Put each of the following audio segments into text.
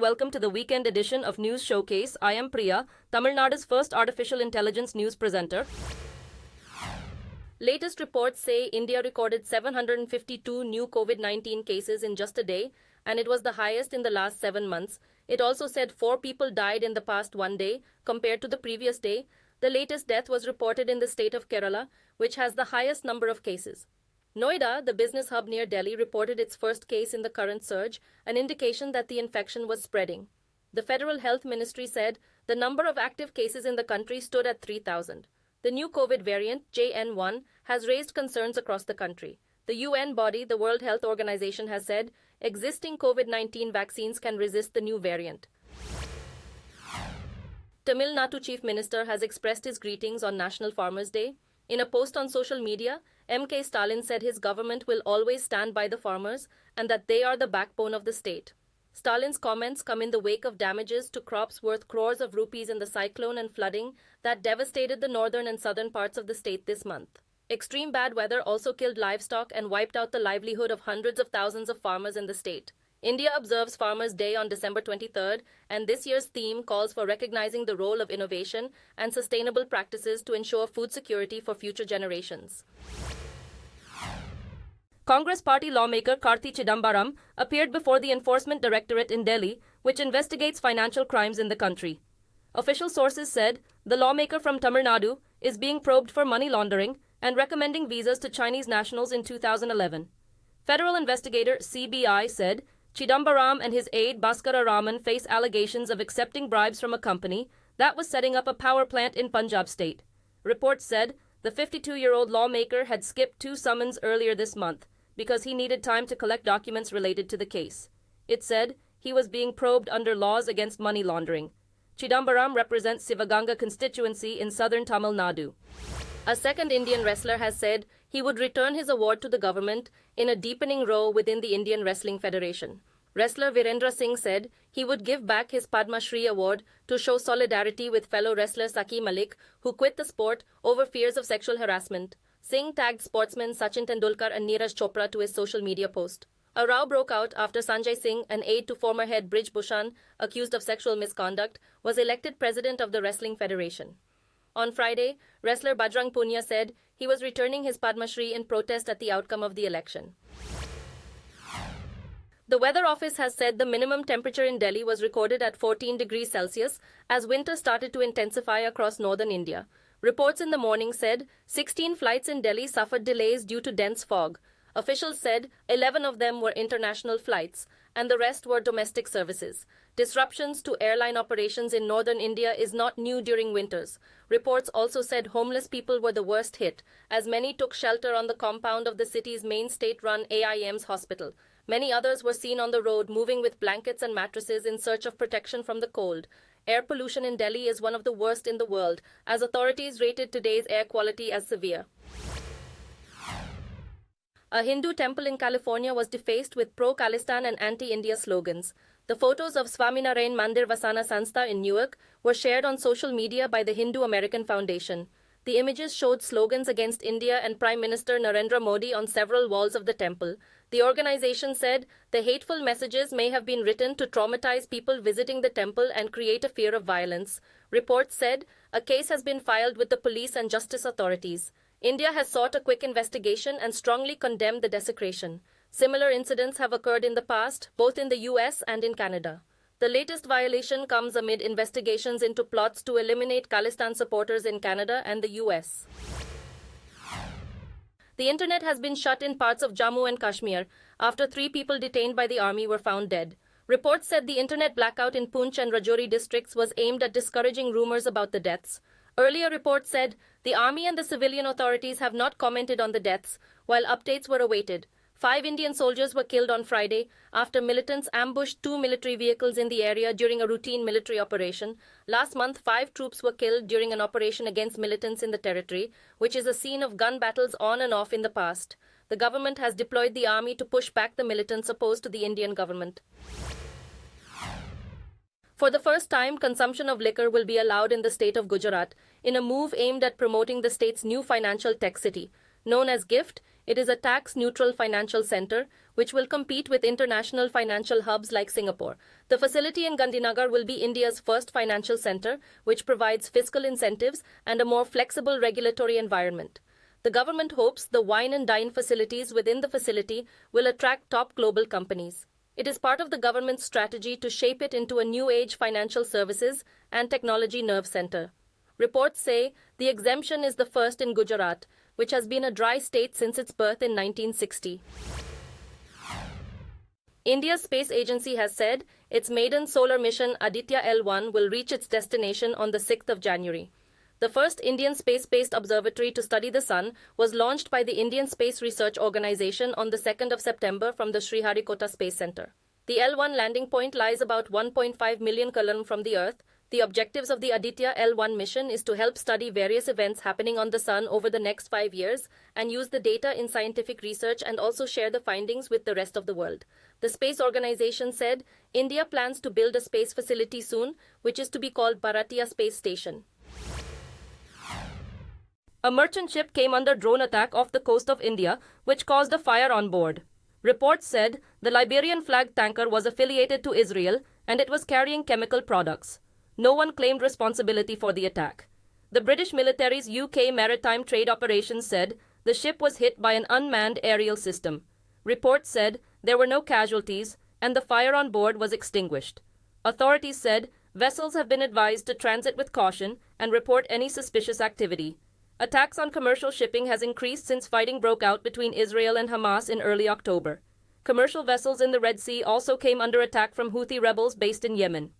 welcome to the weekend edition of News Showcase. I am Priya, Tamil Nadu's first artificial intelligence news presenter. Latest reports say India recorded 752 new COVID-19 cases in just a day, and it was the highest in the last 7 months. It also said 4 people died in the past one day, compared to the previous day. The latest death was reported in the state of Kerala, which has the highest number of cases. Noida, the business hub near Delhi, reported its first case in the current surge, an indication that the infection was spreading. The Federal Health Ministry said the number of active cases in the country stood at 3,000. The new COVID variant, JN1, has raised concerns across the country. The UN body, the World Health Organization, has said existing COVID-19 vaccines can resist the new variant. Tamil Nadu Chief Minister has expressed his greetings on National Farmers' Day. In a post on social media, MK Stalin said his government will always stand by the farmers and that they are the backbone of the state. Stalin's comments come in the wake of damages to crops worth crores of rupees in the cyclone and flooding that devastated the northern and southern parts of the state this month. Extreme bad weather also killed livestock and wiped out the livelihood of hundreds of thousands of farmers in the state. India observes Farmers' Day on December 23rd, and this year's theme calls for recognizing the role of innovation and sustainable practices to ensure food security for future generations. Congress party lawmaker Karti Chidambaram appeared before the Enforcement Directorate in Delhi, which investigates financial crimes in the country. Official sources said the lawmaker from Tamil Nadu is being probed for money laundering and recommending visas to Chinese nationals in 2011. Federal investigator CBI said Chidambaram and his aide Bhaskara Raman face allegations of accepting bribes from a company that was setting up a power plant in Punjab state. Reports said the 52-year-old lawmaker had skipped 2 summons earlier this month because he needed time to collect documents related to the case. It said he was being probed under laws against money laundering. Chidambaram represents Sivaganga constituency in southern Tamil Nadu. A second Indian wrestler has said he would return his award to the government in a deepening row within the Indian Wrestling Federation. Wrestler Virendra Singh said he would give back his Padma Shri award to show solidarity with fellow wrestler Saki Malik, who quit the sport over fears of sexual harassment. Singh tagged sportsmen Sachin Tendulkar and Neeraj Chopra to his social media post. A row broke out after Sanjay Singh, an aide to former head Brij Bhushan, accused of sexual misconduct, was elected president of the Wrestling Federation. On Friday, wrestler Bajrang Punia said he was returning his Padma Shri in protest at the outcome of the election. The Weather Office has said the minimum temperature in Delhi was recorded at 14 degrees Celsius as winter started to intensify across northern India. Reports in the morning said 16 flights in Delhi suffered delays due to dense fog. Officials said 11 of them were international flights, and the rest were domestic services. Disruptions to airline operations in northern India is not new during winters. Reports also said homeless people were the worst hit, as many took shelter on the compound of the city's main state-run AIMS hospital. Many others were seen on the road moving with blankets and mattresses in search of protection from the cold. Air pollution in Delhi is one of the worst in the world, as authorities rated today's air quality as severe. A Hindu temple in California was defaced with pro-Khalistan and anti-India slogans. The photos of Swaminarayan Mandir Vasana Sanstha in Newark were shared on social media by the Hindu American Foundation. The images showed slogans against India and Prime Minister Narendra Modi on several walls of the temple. The organization said the hateful messages may have been written to traumatize people visiting the temple and create a fear of violence. Reports said a case has been filed with the police and justice authorities. India has sought a quick investigation and strongly condemned the desecration. Similar incidents have occurred in the past, both in the US and in Canada. The latest violation comes amid investigations into plots to eliminate Khalistan supporters in Canada and the US. The internet has been shut in parts of Jammu and Kashmir after 3 people detained by the army were found dead. Reports said the internet blackout in Poonch and Rajouri districts was aimed at discouraging rumors about the deaths. Earlier reports said the army and the civilian authorities have not commented on the deaths, while updates were awaited. 5 Indian soldiers were killed on Friday after militants ambushed 2 military vehicles in the area during a routine military operation. Last month, 5 troops were killed during an operation against militants in the territory, which is a scene of gun battles on and off in the past. The government has deployed the army to push back the militants opposed to the Indian government. For the first time, consumption of liquor will be allowed in the state of Gujarat, in a move aimed at promoting the state's new financial tech city. Known as GIFT, it is a tax-neutral financial center which will compete with international financial hubs like Singapore. The facility in Gandhinagar will be India's first financial center, which provides fiscal incentives and a more flexible regulatory environment. The government hopes the wine and dine facilities within the facility will attract top global companies. It is part of the government's strategy to shape it into a new-age financial services and technology nerve center. Reports say the exemption is the first in Gujarat, which has been a dry state since its birth in 1960. India's space agency has said its maiden solar mission Aditya L1 will reach its destination on the 6th of January. The first Indian space-based observatory to study the sun was launched by the Indian Space Research Organisation on the 2nd of September from the Sriharikota Space Centre. The L1 landing point lies about 1.5 million km from the Earth. The objectives of the Aditya L1 mission is to help study various events happening on the sun over the next 5 years and use the data in scientific research and also share the findings with the rest of the world. The space organization said India plans to build a space facility soon, which is to be called Bharatiya Space Station. A merchant ship came under drone attack off the coast of India, which caused a fire on board. Reports said the Liberian-flagged tanker was affiliated to Israel and it was carrying chemical products. No one claimed responsibility for the attack. The British military's UK Maritime Trade Operations said the ship was hit by an unmanned aerial system. Reports said there were no casualties and the fire on board was extinguished. Authorities said vessels have been advised to transit with caution and report any suspicious activity. Attacks on commercial shipping has increased since fighting broke out between Israel and Hamas in early October. Commercial vessels in the Red Sea also came under attack from Houthi rebels based in Yemen.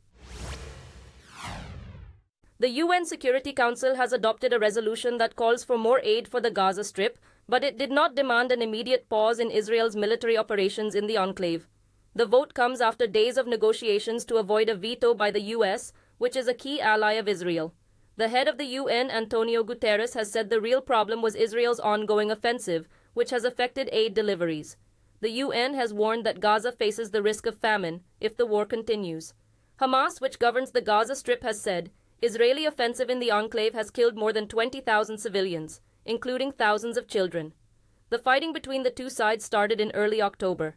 The UN Security Council has adopted a resolution that calls for more aid for the Gaza Strip, but it did not demand an immediate pause in Israel's military operations in the enclave. The vote comes after days of negotiations to avoid a veto by the US, which is a key ally of Israel. The head of the UN, António Guterres, has said the real problem was Israel's ongoing offensive, which has affected aid deliveries. The UN has warned that Gaza faces the risk of famine if the war continues. Hamas, which governs the Gaza Strip, has said Israeli offensive in the enclave has killed more than 20,000 civilians, including thousands of children. The fighting between the two sides started in early October.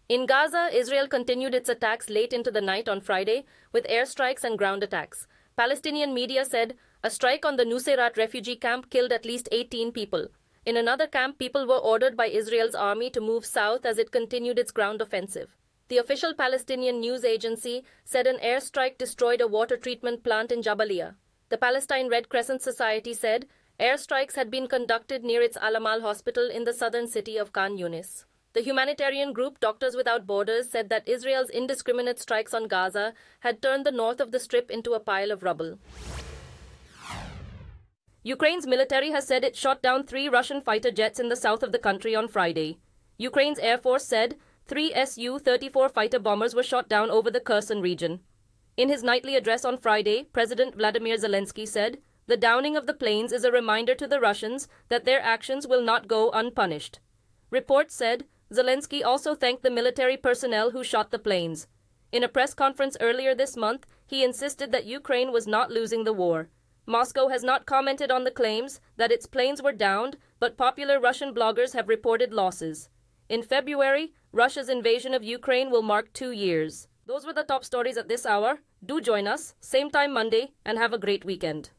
In Gaza, Israel continued its attacks late into the night on Friday with airstrikes and ground attacks. Palestinian media said a strike on the Nuseirat refugee camp killed at least 18 people. In another camp, people were ordered by Israel's army to move south as it continued its ground offensive. The official Palestinian news agency said an airstrike destroyed a water treatment plant in Jabalia. The Palestine Red Crescent Society said airstrikes had been conducted near its Al-Amal hospital in the southern city of Khan Yunis. The humanitarian group Doctors Without Borders said that Israel's indiscriminate strikes on Gaza had turned the north of the strip into a pile of rubble. Ukraine's military has said it shot down 3 Russian fighter jets in the south of the country on Friday. Ukraine's Air Force said 3 Su-34 fighter bombers were shot down over the Kherson region. In his nightly address on Friday, President Vladimir Zelensky said, "The downing of the planes is a reminder to the Russians that their actions will not go unpunished." Reports said Zelensky also thanked the military personnel who shot the planes. In a press conference earlier this month, he insisted that Ukraine was not losing the war. Moscow has not commented on the claims that its planes were downed, but popular Russian bloggers have reported losses. In February, Russia's invasion of Ukraine will mark 2 years. Those were the top stories at this hour. Do join us, same time Monday, and have a great weekend.